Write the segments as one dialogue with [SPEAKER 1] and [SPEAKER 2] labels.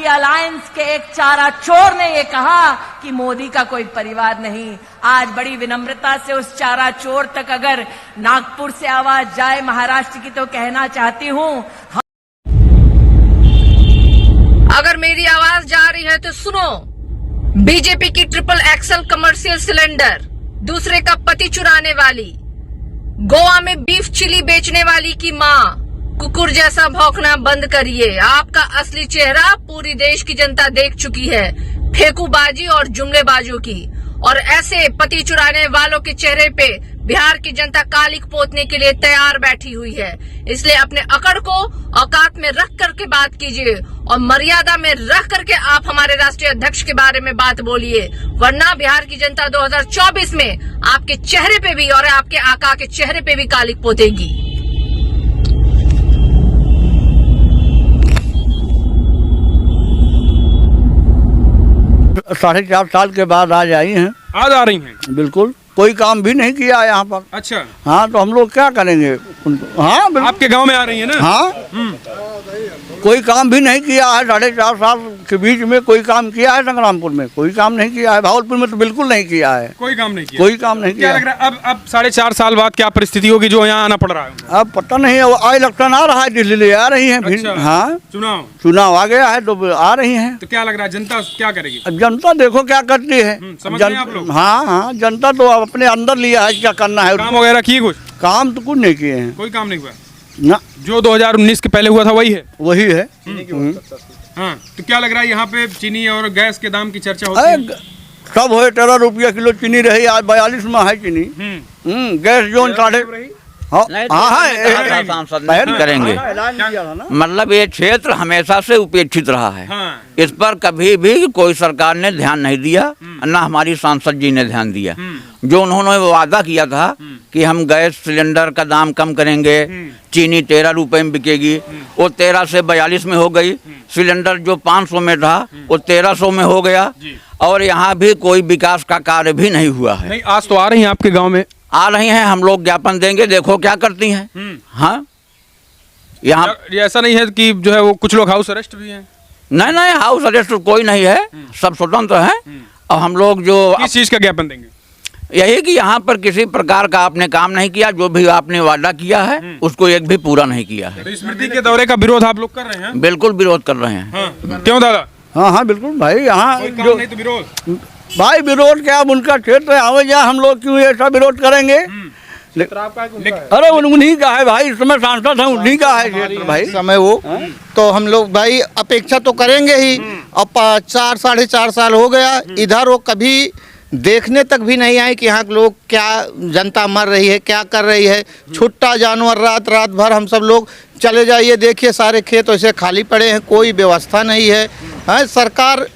[SPEAKER 1] Party alliance के एक चारा चोर ने ये कहा कि मोदी का कोई परिवार नहीं। आज बड़ी विनम्रता से उस चारा चोर तक अगर नागपुर से आवाज जाए महाराष्ट्र की, तो कहना चाहती हूं,
[SPEAKER 2] अगर मेरी आवाज जा रही है तो सुनो। बीजेपी की ट्रिपल एक्सल कमर्शियल सिलेंडर, दूसरे का पति चुराने वाली, गोवा में बीफ चिली बेचने वाली की मां, कुकुर जैसा भौंकना बंद करिए। आपका असली चेहरा पूरी देश की जनता देख चुकी है, फेंकूबाजी और जुमलेबाजों की। और ऐसे पति चुराने वालों के चेहरे पे बिहार की जनता कालिक पोतने के लिए तैयार बैठी हुई है। इसलिए अपने अकड़ को औकात में रख करके बात कीजिए और मर्यादा में रख करके आप हमारे राष्ट्रीय अध्यक्ष के बारे में बात बोलिए, वरना बिहार की जनता 2024 में आपके चेहरे पे भी और आपके आका के चेहरे पे भी कालिक पोतेगी।
[SPEAKER 3] 4.5 साल के बाद आज आई हैं।
[SPEAKER 4] आज आ रही हैं?
[SPEAKER 3] बिल्कुल, कोई काम भी नहीं किया है यहाँ पर।
[SPEAKER 4] अच्छा।
[SPEAKER 3] हाँ, तो हम लोग क्या करेंगे उनको? हाँ,
[SPEAKER 4] आपके गांव में आ रही है ना?
[SPEAKER 3] हाँ, कोई काम भी नहीं किया है। 4.5 साल के बीच में कोई काम किया है? संग्रामपुर में कोई काम नहीं किया है, भागलपुर में तो बिल्कुल नहीं किया है।
[SPEAKER 4] कोई काम नहीं किया?
[SPEAKER 3] कोई काम नहीं किया।
[SPEAKER 4] क्या लग रहा है अब 4.5 साल बाद क्या परिस्थिति होगी जो यहाँ आना पड़ रहा है?
[SPEAKER 3] अब पता नहीं, अब इलेक्शन आ रहा है, दिल्ली आ रही है फिर।
[SPEAKER 4] अच्छा,
[SPEAKER 3] हाँ,
[SPEAKER 4] चुनाव
[SPEAKER 3] आ गया है तो आ रही है।
[SPEAKER 4] तो क्या लग रहा है जनता क्या करेगी?
[SPEAKER 3] अब जनता देखो क्या करती है।
[SPEAKER 4] समझ रहे हैं आप लोग?
[SPEAKER 3] हाँ, जनता तो अपने अंदर लिया है क्या करना है।
[SPEAKER 4] काम वगैरह किए कुछ?
[SPEAKER 3] काम तो कुछ नहीं किए हैं।
[SPEAKER 4] कोई काम नहीं हुआ
[SPEAKER 3] ना।
[SPEAKER 4] जो 2019 के पहले हुआ था वही है?
[SPEAKER 3] वही है।
[SPEAKER 4] हाँ, तो क्या लग रहा है यहाँ पे चीनी और गैस के दाम की चर्चा होती है?
[SPEAKER 3] सब है 13 रुपया किलो चीनी रही, आज 42 में है चीनी। गैस जो 3.5
[SPEAKER 5] बहन करेंगे। मतलब ये क्षेत्र हमेशा से उपेक्षित रहा है। इस पर कभी भी कोई सरकार ने ध्यान नहीं दिया, न हमारी सांसद जी ने ध्यान दिया। जो उन्होंने वादा किया था कि हम गैस सिलेंडर का दाम कम करेंगे, चीनी 13 रुपए में बिकेगी, वो 13 से 42 में हो गई। सिलेंडर जो 500 में था वो 1300 में हो गया। और यहाँ भी कोई विकास का कार्य भी नहीं हुआ है।
[SPEAKER 4] नहीं, आज तो आ रही हैं आपके गाँव में?
[SPEAKER 5] आ रही हैं, हम लोग ज्ञापन देंगे, देखो क्या करती हैं। हाँ, यहाँ
[SPEAKER 4] ऐसा नहीं है कि जो है वो कुछ लोग हाउस अरेस्ट भी हैं?
[SPEAKER 5] नहीं, हाउस अरेस्ट कोई नहीं है, सब स्वतंत्र हैं। और हम लोग जो
[SPEAKER 4] किस चीज का ज्ञापन देंगे?
[SPEAKER 5] यही कि यहाँ पर किसी प्रकार का आपने काम नहीं किया, जो भी आपने वादा किया है उसको एक भी पूरा नहीं किया है।
[SPEAKER 4] तो स्मृति के दौरे का विरोध आप लोग कर रहे हैं?
[SPEAKER 5] बिल्कुल विरोध कर रहे हैं।
[SPEAKER 4] हाँ। क्यों दादा?
[SPEAKER 3] हाँ, बिल्कुल भाई, यहाँ
[SPEAKER 4] जो नहीं तो विरोध
[SPEAKER 3] भाई, विरोध क्या, उनका क्षेत्र आवे जा, हम लोग क्यों ऐसा विरोध करेंगे? अरे उन्हीं का है भाई, इस समय सांसद है, उन्हीं का है क्षेत्र भाई।
[SPEAKER 6] समय वो तो हम लोग भाई अपेक्षा तो करेंगे ही। अब 4-4.5 साल हो गया, इधर वो कभी देखने तक भी नहीं आए कि यहाँ लोग क्या जनता मर रही है, क्या कर रही है। छुट्टा जानवर रात भर हम सब लोग चले जाइए, देखिए सारे खेत ऐसे खाली पड़े हैं, कोई व्यवस्था नहीं है। हाँ, सरकार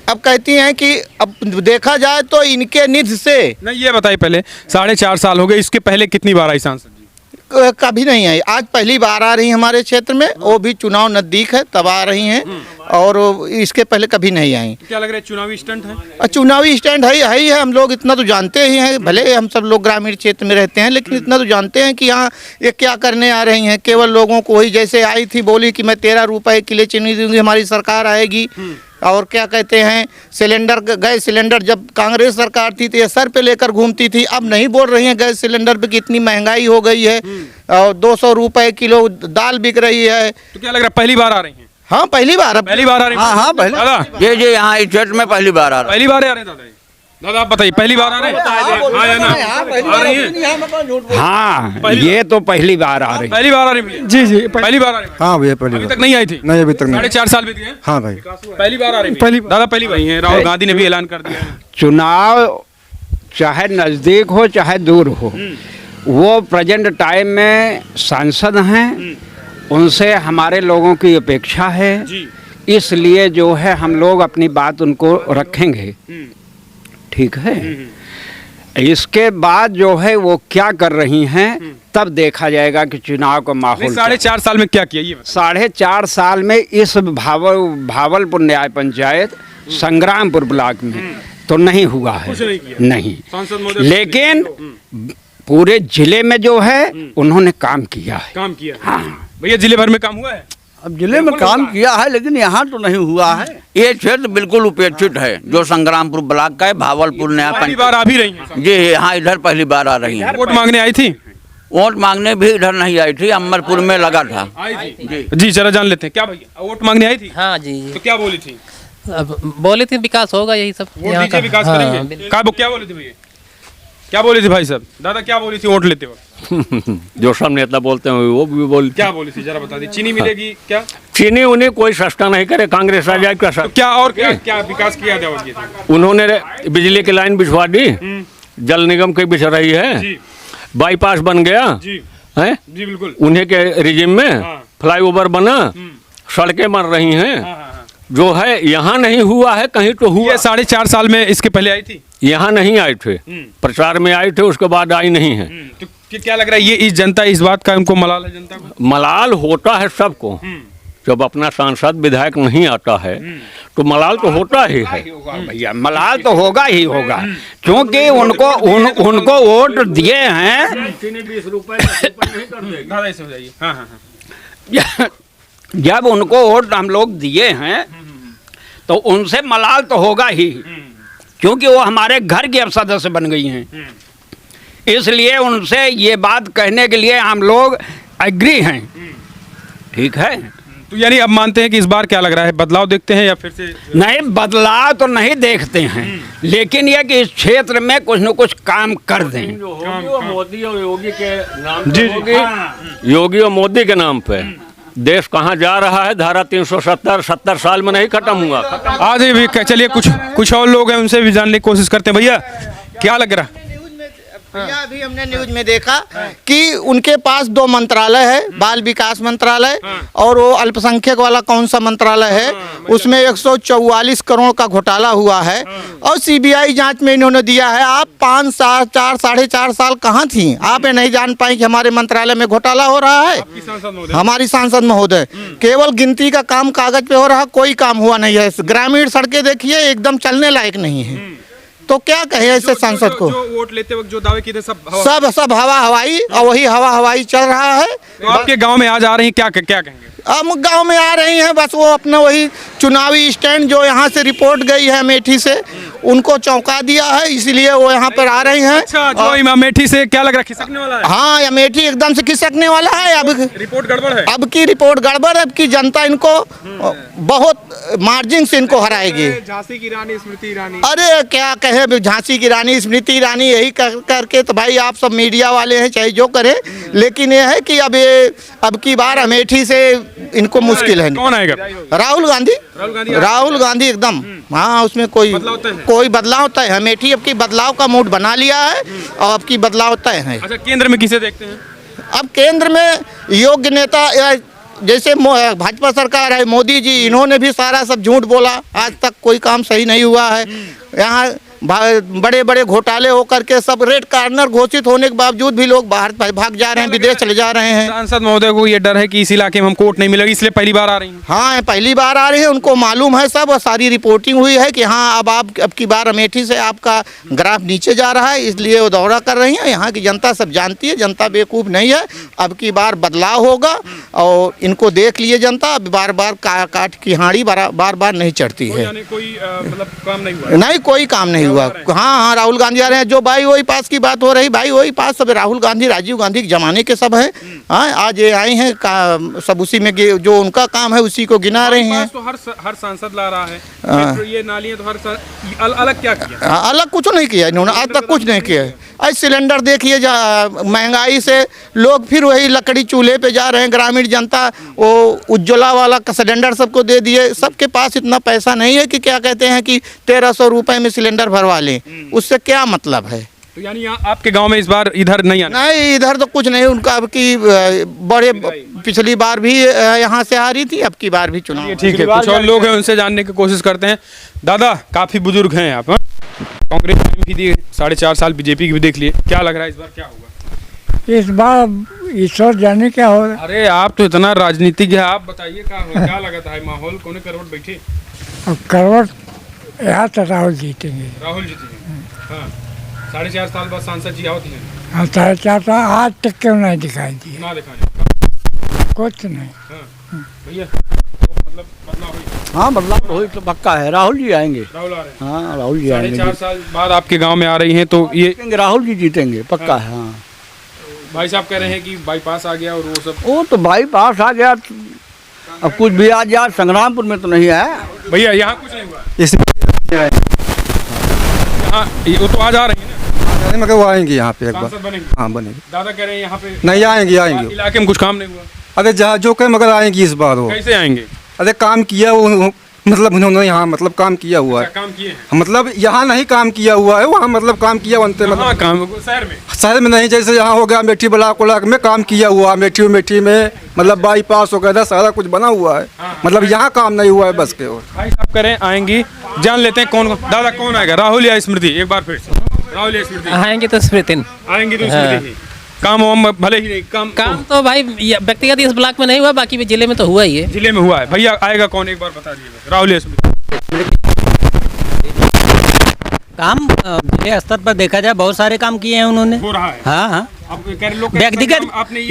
[SPEAKER 6] अब कहती हैं कि अब देखा जाए तो इनके निधि से।
[SPEAKER 4] नहीं, ये बताइए पहले 4.5 साल हो गए, इसके पहले कितनी बार आई सांसद जी?
[SPEAKER 6] कभी नहीं आई, आज पहली बार आ रही हैं हमारे क्षेत्र में। वो भी चुनाव नजदीक है तब आ रही हैं, और इसके पहले कभी नहीं आई।
[SPEAKER 4] क्या लग रहा है, चुनावी स्टंट है?
[SPEAKER 6] चुनावी स्टैंड है ही है, हम लोग इतना तो जानते ही हैं। भले हम सब लोग ग्रामीण क्षेत्र में रहते हैं, लेकिन इतना तो जानते हैं कि यहाँ ये क्या करने आ रही हैं। केवल लोगों को वही, जैसे आई थी बोली कि मैं 13 रुपए किलो चीनी दूंगी, हमारी सरकार आएगी। और क्या कहते हैं, सिलेंडर, गैस सिलेंडर जब कांग्रेस सरकार थी तो ये सर पे लेकर घूमती थी। अब नहीं बोल रही हैं गैस सिलेंडर पे कितनी महंगाई हो गई है, और 200 रुपए किलो दाल बिक रही है।
[SPEAKER 4] तो क्या लग रहा है, पहली बार आ रही हैं?
[SPEAKER 6] हाँ, पहली बार
[SPEAKER 4] आ रही हैं?
[SPEAKER 3] हाँ, पहले
[SPEAKER 5] जी यहाँ इस क्षेत्र में पहली बार आ रहा है।
[SPEAKER 4] पहली बार आ रहे हैं दादा? दादा आप बताइए, पहली बार आ रहे हैं? हाँ या ना? आ रही हैं?
[SPEAKER 7] हाँ, ये तो पहली बार आ रही है।
[SPEAKER 4] पहली बार आ रही है? जी, पहली बार आ रही है।
[SPEAKER 7] हाँ भैया, पहली
[SPEAKER 4] अभी तक नहीं आई थी?
[SPEAKER 7] नहीं, अभी तक नहीं।
[SPEAKER 4] 4.5 साल बीत गए?
[SPEAKER 7] हाँ भाई,
[SPEAKER 4] पहली बार आ रही है। दादा पहली बार हैं, राहुल गांधी ने भी ऐलान कर दिया है।
[SPEAKER 7] चुनाव चाहे नजदीक हो चाहे दूर हो, वो प्रेजेंट टाइम में सांसद हैं, उनसे हमारे लोगों की अपेक्षा है। इसलिए जो है हम लोग अपनी बात उनको रखेंगे, ठीक है। इसके बाद जो है वो क्या कर रही हैं तब देखा जाएगा कि चुनाव का माहौल।
[SPEAKER 4] 4.5 साल में क्या किया ये?
[SPEAKER 7] 4.5 साल में इस भावलपुर न्याय पंचायत संग्रामपुर ब्लॉक में तो नहीं हुआ है, नहीं। लेकिन पूरे जिले में जो है उन्होंने काम किया है।
[SPEAKER 4] काम किया? हाँ भैया, जिले भर में काम हुआ है?
[SPEAKER 3] अब जिले में काम किया है लेकिन यहाँ तो नहीं हुआ है।
[SPEAKER 5] ये क्षेत्र बिल्कुल उपेक्षित है, जो संग्रामपुर ब्लॉक का है, भावलपुर नया
[SPEAKER 4] पहली बार आ भी रही हैं
[SPEAKER 5] जी हाँ, इधर पहली बार आ रही हैं।
[SPEAKER 4] वोट मांगने आई थी?
[SPEAKER 5] वोट मांगने भी इधर नहीं आई थी, अमरपुर में लगा था।
[SPEAKER 4] आई थी जी, जरा जान लेते हैं। क्या भैया वोट मांगने आई थी?
[SPEAKER 8] हाँ जी जी।
[SPEAKER 4] तो क्या बोली थी?
[SPEAKER 8] अब बोले थे विकास होगा, यही सब
[SPEAKER 4] वोट
[SPEAKER 8] यहाँ
[SPEAKER 4] दीजिए,
[SPEAKER 8] का।
[SPEAKER 4] विकास
[SPEAKER 8] हाँ,
[SPEAKER 4] करेंगे। क्या बोले थे भैया? क्या बोली थी भाई साहब? दादा क्या बोली थी वोट लेते वक्त?
[SPEAKER 9] जो सब नेता बोलते हैं वो भी बोल।
[SPEAKER 4] क्या बोली थी जरा बता दी। चीनी मिलेगी क्या?
[SPEAKER 9] चीनी उन्हें कोई सस्ता नहीं करे, कांग्रेस आ जाए
[SPEAKER 4] तो क्या और क्या विकास किया था उसके?
[SPEAKER 9] उन्होंने बिजली की लाइन बिछवा दी, जल निगम की बिछ रही है,
[SPEAKER 4] जी
[SPEAKER 9] बाईपास बन गया
[SPEAKER 4] जी
[SPEAKER 9] है,
[SPEAKER 4] जी बिल्कुल।
[SPEAKER 9] उन्हीं के रिजिम में
[SPEAKER 4] हाँ।
[SPEAKER 9] फ्लाईओवर बना, सड़कें बन रही हैं। जो है यहाँ नहीं हुआ है, कहीं तो हुआ।
[SPEAKER 4] ये 4.5 साल में इसके पहले आई थी?
[SPEAKER 9] यहाँ नहीं आए थे, प्रचार में आए थे, उसके बाद आई नहीं है।
[SPEAKER 4] तो क्या लग रहा है ये इस जनता इस बात का उनको मलाल है जनता को?
[SPEAKER 9] मलाल होता है सबको, जब अपना सांसद विधायक नहीं आता है तो मलाल तो होता ही है
[SPEAKER 7] भैया, मलाल तो होगा ही होगा, क्योंकि उनको वोट दिए हैं।
[SPEAKER 4] दादा ऐसे हो जाइए। हाँ हाँ हाँ।
[SPEAKER 7] जब उनको वोट हम लोग दिए हैं तो उनसे मलाल तो होगा ही, क्योंकि वो हमारे घर की अब सदस्य बन गई हैं। इसलिए उनसे ये बात कहने के लिए हम लोग एग्री हैं। ठीक है,
[SPEAKER 4] तो यानी अब मानते हैं कि इस बार क्या लग रहा है, बदलाव देखते हैं या फिर से?
[SPEAKER 7] नहीं, बदलाव तो नहीं देखते हैं, लेकिन यह कि इस क्षेत्र में कुछ न कुछ काम कर दें।
[SPEAKER 9] मोदी और योगी के नाम
[SPEAKER 4] जी,
[SPEAKER 9] जी, योगी और मोदी के नाम पे देश कहाँ जा रहा है। धारा 370 70 साल में नहीं खत्म हुआ।
[SPEAKER 4] आज भी चलिए कुछ और लोग हैं, उनसे भी जानने की कोशिश करते हैं। भैया क्या लग रहा?
[SPEAKER 6] भैया अभी हमने न्यूज में देखा कि उनके पास 2 मंत्रालय है, बाल विकास मंत्रालय और वो अल्पसंख्यक वाला कौन सा मंत्रालय है, उसमें 144 करोड़ का घोटाला हुआ है और सीबीआई जांच में इन्होंने दिया है। आप 5 साल 4 साढ़े 4 साल कहाँ थी? आप ये नहीं जान पाई कि हमारे मंत्रालय में घोटाला हो रहा है? हमारी सांसद महोदय, केवल गिनती का काम कागज पे हो रहा, कोई काम हुआ नहीं है। ग्रामीण सड़कें देखिए एकदम चलने लायक नहीं है, तो क्या कहे ऐसे सांसद को?
[SPEAKER 4] जो वोट लेते वक्त जो दावे किए थे सब
[SPEAKER 6] हवा हवाई, और वही हवा हवाई चल रहा है।
[SPEAKER 4] तो आपके गांव में आज आ रही हैं, क्या कहेंगे?
[SPEAKER 6] हम गांव में आ रही हैं, बस वो अपना वही चुनावी स्टैंड जो यहाँ से रिपोर्ट गई है अमेठी से, उनको चौंका दिया है, इसलिए वो यहाँ पर आ रही हैं।
[SPEAKER 4] अच्छा, जो अमेठी से क्या लग रहा है, खिसकने वाला है?
[SPEAKER 6] हाँ, अमेठी एकदम से खिसकने वाला है। अब
[SPEAKER 4] रिपोर्ट गड़बड़ है,
[SPEAKER 6] अब की रिपोर्ट गड़बड़ है। अब की जनता इनको बहुत मार्जिन से इनको हराएगी।
[SPEAKER 4] झांसी की रानी स्मृति ईरानी,
[SPEAKER 6] अरे क्या कहे, झांसी की रानी स्मृति ईरानी यही करके तो भाई आप सब मीडिया वाले हैं, चाहे जो करें, लेकिन ये है कि अब की बार अमेठी से इनको मुश्किल है।
[SPEAKER 4] कौन आएगा?
[SPEAKER 6] राहुल गांधी एकदम। हाँ, उसमें कोई बदलाव तय है। अमेठी अब की बदलाव का मूड बना लिया है और अब की बदलाव तय है।
[SPEAKER 4] अच्छा, केंद्र में किसे देखते हैं?
[SPEAKER 6] अब केंद्र में योग्य नेता, जैसे भाजपा सरकार है, मोदी जी, इन्होंने भी सारा सब झूठ बोला, आज तक कोई काम सही नहीं हुआ है। यहाँ बड़े बड़े घोटाले होकर के सब रेड कॉर्नर घोषित होने के बावजूद भी लोग बाहर भाग जा रहे हैं, विदेश चले जा रहे हैं।
[SPEAKER 4] सांसद महोदय को ये डर है कि इस इलाके में हमको वोट नहीं मिलेगी, इसलिए पहली बार आ रही हैं।
[SPEAKER 6] हाँ, पहली बार आ रही है, उनको मालूम है सब, सारी रिपोर्टिंग हुई है कि हाँ अब की बार अमेठी से आपका ग्राफ नीचे जा रहा है, इसलिए वो दौरा कर रही है। यहाँ की जनता सब जानती है, जनता बेवकूफ़ नहीं है। अब की बार बदलाव होगा और इनको देख लिए जनता। अब बार बार काट की हाड़ी बार बार नहीं चढ़ती है।
[SPEAKER 4] कोई मतलब काम नहीं हुआ?
[SPEAKER 6] नहीं, कोई काम नहीं हुआ। हाँ, राहुल गांधी आ रहे हैं। जो भाई वही पास की बात हो रही, भाई वही पास सब राहुल गांधी, राजीव गांधी के जमाने के सब है। हाँ, आज ये आए हैं, सब उसी में जो उनका काम है उसी को गिना रहे हैं।
[SPEAKER 4] तो हर सांसद ला रहा है, ये नालियां तो हर अलग क्या किया?
[SPEAKER 6] अलग कुछ नहीं किया इन्होंने, आज तक कुछ नहीं किया है। आज सिलेंडर देखिए, महंगाई से लोग फिर वही लकड़ी चूल्हे पे जा रहे हैं। ग्रामीण जनता वो उज्ज्वला वाला सिलेंडर सबको दे दिए। सबके पास इतना पैसा नहीं है कि क्या कहते हैं कि 1300 रुपए में सिलेंडर भरवा लें, उससे क्या मतलब है?
[SPEAKER 4] तो यानी आपके गांव में इस बार इधर नहीं आना?
[SPEAKER 6] नहीं, इधर तो कुछ नहीं। उनका अब की बड़े पिछली बार भी यहाँ से आ रही थी, अब की बार भी चुनाव।
[SPEAKER 4] ठीक है, कुछ और लोग हैं, उनसे जानने की कोशिश करते हैं। दादा, काफी बुजुर्ग हैं आप, कांग्रेस भी दी 4.5 साल, बीजेपी की भी देख लिए, क्या लग रहा है इस बार क्या होगा?
[SPEAKER 10] इस बार ईश्वर जाने क्या हो रहा है।
[SPEAKER 4] अरे आप तो इतना राजनीतिक है, आप बताइए क्या लगता है माहौल, कौन करवट बैठे?
[SPEAKER 10] अब करवट यहाँ तो राहुल जीतेंगे।
[SPEAKER 4] राहुल जीतेंगे। हाँ, 4.5 साल बाद सांसद जी होती हैं।
[SPEAKER 10] हाँ, 4.5 साल आज तक क्यों नहीं दिखाई दिए?
[SPEAKER 4] ना दिखाने
[SPEAKER 10] कुछ नहीं।
[SPEAKER 4] हाँ। भैया तो मतलब बदलाव हुई।
[SPEAKER 3] हाँ बदलाव तो हुई तो पक्का है, राहुल जी आएंगे।
[SPEAKER 4] राहुल आ रहे हैं।
[SPEAKER 3] हाँ राहुल जी आएंगे।
[SPEAKER 4] 4.5 साल बाद आपके गांव में आ रही हैं तो ये
[SPEAKER 3] जीतेंगे, राहुल जी जीतेंगे पक्का है। हाँ
[SPEAKER 4] भाई साहब कह रहे हैं कि बाईपास आ गया और वो सब।
[SPEAKER 3] वो तो बाईपास आ गया, अब कुछ भी आ जाए, संग्रामपुर में तो नहीं आया।
[SPEAKER 4] भैया यहाँ कुछ नहीं हुआ
[SPEAKER 11] इसमें
[SPEAKER 4] यहाँ, वो तो आज आ रही है ना,
[SPEAKER 11] मगर वो आएंगे यहाँ पे एक बार।
[SPEAKER 4] सांसद बनेंगे।
[SPEAKER 11] हाँ बनेंगे।
[SPEAKER 4] दादा कह रहे हैं यहाँ पे
[SPEAKER 11] नहीं आएंगे
[SPEAKER 4] इलाके में कुछ काम नहीं हुआ।
[SPEAKER 11] अरे जहाँ जो कहे मगर आएंगी इस बार वो।
[SPEAKER 4] कैसे आएंगे?
[SPEAKER 11] अरे काम किया वो, मतलब उन्होंने यहाँ मतलब काम किया हुआ है।
[SPEAKER 4] काम किए हैं?
[SPEAKER 11] मतलब यहाँ नहीं काम किया हुआ है, वहाँ मतलब काम किया बनते मतलब
[SPEAKER 4] काम शहर में
[SPEAKER 11] नहीं। जैसे यहाँ हो गया अमेठी ब्लॉक में काम किया हुआ, अमेठी में मतलब बाईपास वगैरह सारा कुछ बना हुआ है। मतलब यहाँ काम नहीं हुआ है बस के। और
[SPEAKER 4] भाई साहब करें आएंगी, जान लेते हैं कौन दादा कौन आएगा, राहुल या स्मृति? एक बार फिर से राहुल या स्मृति?
[SPEAKER 8] आएंगे तो स्मृति।
[SPEAKER 4] आएंगी तो स्मृति ही। काम वाम भले ही नहीं, काम
[SPEAKER 8] तो भाई व्यक्तिगत इस ब्लॉक में नहीं हुआ, बाकी भी जिले में तो हुआ ही है।
[SPEAKER 4] जिले में हुआ है। भैया आएगा कौन, एक बार बता दीजिए, राहुल या स्मृति?
[SPEAKER 12] काम जिले स्तर पर देखा जाए बहुत सारे काम किए हैं उन्होंने।
[SPEAKER 4] हो रहा है।
[SPEAKER 12] हाँ हाँ
[SPEAKER 4] व्यक्तिगत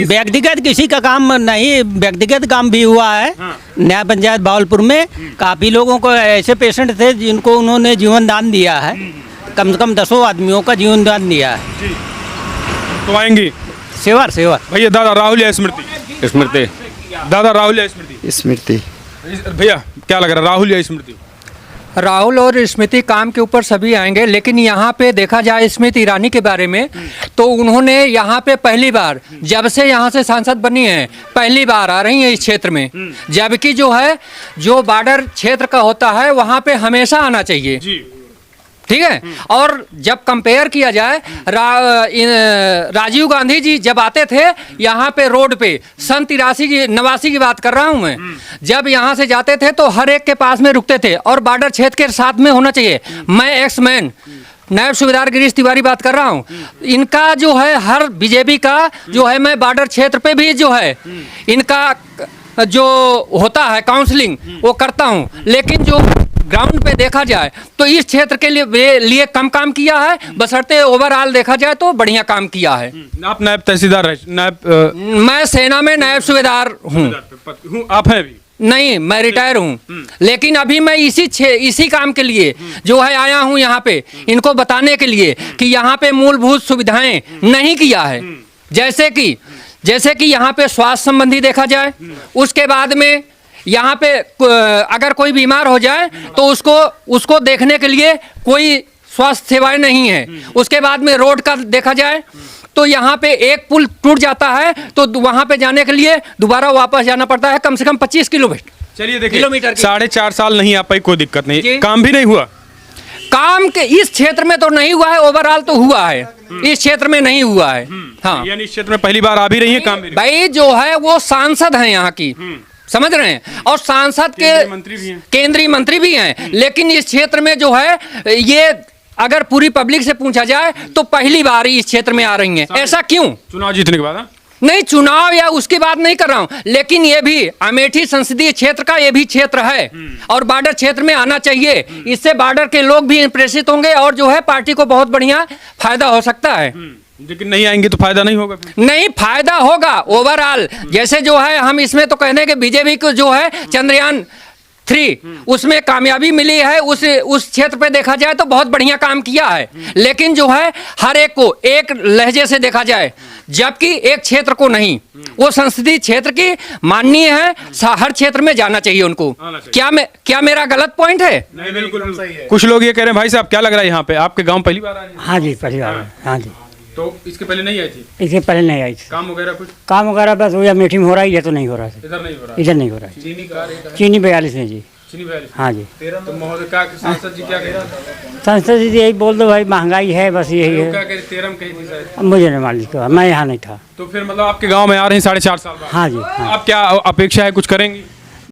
[SPEAKER 12] व्यक्तिगत किसी का काम नहीं, व्यक्तिगत काम भी हुआ है। न्याय पंचायत भावलपुर में काफ़ी लोगों को ऐसे पेशेंट थे जिनको उन्होंने जीवन दान दिया है, कम से कम 10 आदमियों का जीवन दान दिया है।
[SPEAKER 4] तो आएंगी
[SPEAKER 12] सेवा।
[SPEAKER 4] भैया दादा राहुल या स्मृति?
[SPEAKER 9] स्मृति।
[SPEAKER 4] दादा राहुल या स्मृति?
[SPEAKER 11] स्मृति।
[SPEAKER 4] भैया क्या लग रहा है, राहुल या स्मृति?
[SPEAKER 13] राहुल और स्मृति काम के ऊपर सभी आएंगे, लेकिन यहाँ पे देखा जाए स्मृति ईरानी के बारे में तो उन्होंने यहाँ पे पहली बार, जब से यहाँ से सांसद बनी है, पहली बार आ रही हैं इस क्षेत्र में। जबकि जो है जो बॉर्डर क्षेत्र का होता है वहाँ पे हमेशा आना चाहिए, ठीक है। और जब कंपेयर किया जाए राजीव गांधी जी जब आते थे यहाँ पे रोड पे, सन 89 की बात कर रहा हूँ मैं, जब यहाँ से जाते थे तो हर एक के पास में रुकते थे और बॉर्डर क्षेत्र के साथ में होना चाहिए। मैं एक्स मैन नायब सूबेदार गिरीश तिवारी बात कर रहा हूँ। इनका जो है हर बीजेपी का जो है, मैं बॉर्डर क्षेत्र पे भी जो है इनका जो होता है काउंसलिंग वो करता हूँ, लेकिन जो ग्राउंड पे देखा जाए तो इस क्षेत्र के लिए कम काम किया है, बशर्ते ओवरऑल देखा जाए तो बढ़िया काम किया है।
[SPEAKER 4] आप नायब तहसीलदार हैं?
[SPEAKER 13] मैं सेना में नायब सूबेदार हूँ।
[SPEAKER 4] आप हैं भी?
[SPEAKER 13] नहीं, मैं रिटायर हूँ, लेकिन अभी मैं इसी काम के लिए जो है आया हूँ यहाँ पे, इनको बताने के लिए कि यहाँ पे मूलभूत सुविधाएं नहीं किया है। जैसे कि यहाँ पे स्वास्थ्य संबंधी देखा जाए, उसके बाद में यहाँ पे अगर कोई बीमार हो जाए तो उसको देखने के लिए कोई स्वास्थ्य सेवाएं नहीं है। उसके बाद में रोड का देखा जाए तो यहाँ पे एक पुल टूट जाता है तो वहाँ पे जाने के लिए दोबारा वापस जाना पड़ता है कम से कम 25 किलोमीटर।
[SPEAKER 4] चलिए देखिए, 4.5 साल नहीं आ पाई, कोई दिक्कत नहीं, काम भी नहीं हुआ।
[SPEAKER 13] काम के इस क्षेत्र में तो नहीं हुआ है, ओवरऑल तो हुआ है, इस क्षेत्र में नहीं हुआ है। हाँ,
[SPEAKER 4] यानी इस क्षेत्र में पहली बार आ भी रही है, काम भी नहीं।
[SPEAKER 13] भाई जो है वो सांसद हैं यहाँ की, समझ रहे हैं, और सांसद के केंद्रीय मंत्री भी हैं, लेकिन इस क्षेत्र में जो है ये अगर पूरी पब्लिक से पूछा जाए तो पहली बार इस क्षेत्र में आ रही हैं। ऐसा क्यों?
[SPEAKER 4] चुनाव जीतने के बाद?
[SPEAKER 13] नहीं, चुनाव या उसकी बात नहीं कर रहा हूं, लेकिन ये भी अमेठी संसदीय क्षेत्र का ये भी क्षेत्र है और बॉर्डर क्षेत्र में आना चाहिए। इससे बॉर्डर के लोग भी प्रेरित होंगे और जो है पार्टी को बहुत बढ़िया फायदा हो सकता है।
[SPEAKER 4] लेकिन नहीं आएंगे तो फायदा नहीं होगा?
[SPEAKER 13] नहीं, फायदा होगा ओवरऑल। जैसे जो है हम इसमें तो कहने के बीजेपी को जो है चंद्रयान 3 उसमें कामयाबी मिली है, उस क्षेत्र पे देखा जाए तो बहुत बढ़िया काम किया है, लेकिन जो है हर एक को एक लहजे से देखा जाए, जबकि एक क्षेत्र को नहीं। वो संसदीय क्षेत्र की माननीय है, हर क्षेत्र में जाना चाहिए उनको। क्या मेरा गलत पॉइंट है?
[SPEAKER 4] नहीं, बिल्कुल सही है। कुछ लोग ये कह रहे हैं, भाई साहब क्या लग रहा है यहाँ पे, आपके गाँव पहली बार आ रहे हैं?
[SPEAKER 10] हाँ जी, पहली बार। हाँ जी।
[SPEAKER 4] तो इसके पहले नहीं आई थी?
[SPEAKER 10] इसके पहले नहीं आई थी।
[SPEAKER 4] काम वगैरह कुछ?
[SPEAKER 10] काम वगैरह बस वो अमेठी में हो रहा है, ये तो नहीं हो रहा है।
[SPEAKER 4] इधर नहीं हो रहा?
[SPEAKER 10] इधर नहीं हो रहा है।
[SPEAKER 4] चीनी का रेट है?
[SPEAKER 10] चीनी 42 में जी।
[SPEAKER 4] चीनी 42?
[SPEAKER 10] हाँ जी।
[SPEAKER 4] तो महोदय का सांसद जी क्या कह रहे हैं?
[SPEAKER 10] सांसद जी यही बोल दो भाई, महंगाई है, बस यही है।
[SPEAKER 4] क्या कह रहे, 13 में कही थी शायद?
[SPEAKER 10] मुझे नहीं मालूम, मैं यहाँ नहीं था।
[SPEAKER 4] तो फिर मतलब आपके गाँव में आ रहे हैं 4.5 साल बाद?
[SPEAKER 10] हाँ जी।
[SPEAKER 4] आप क्या अपेक्षा है, कुछ करेंगी?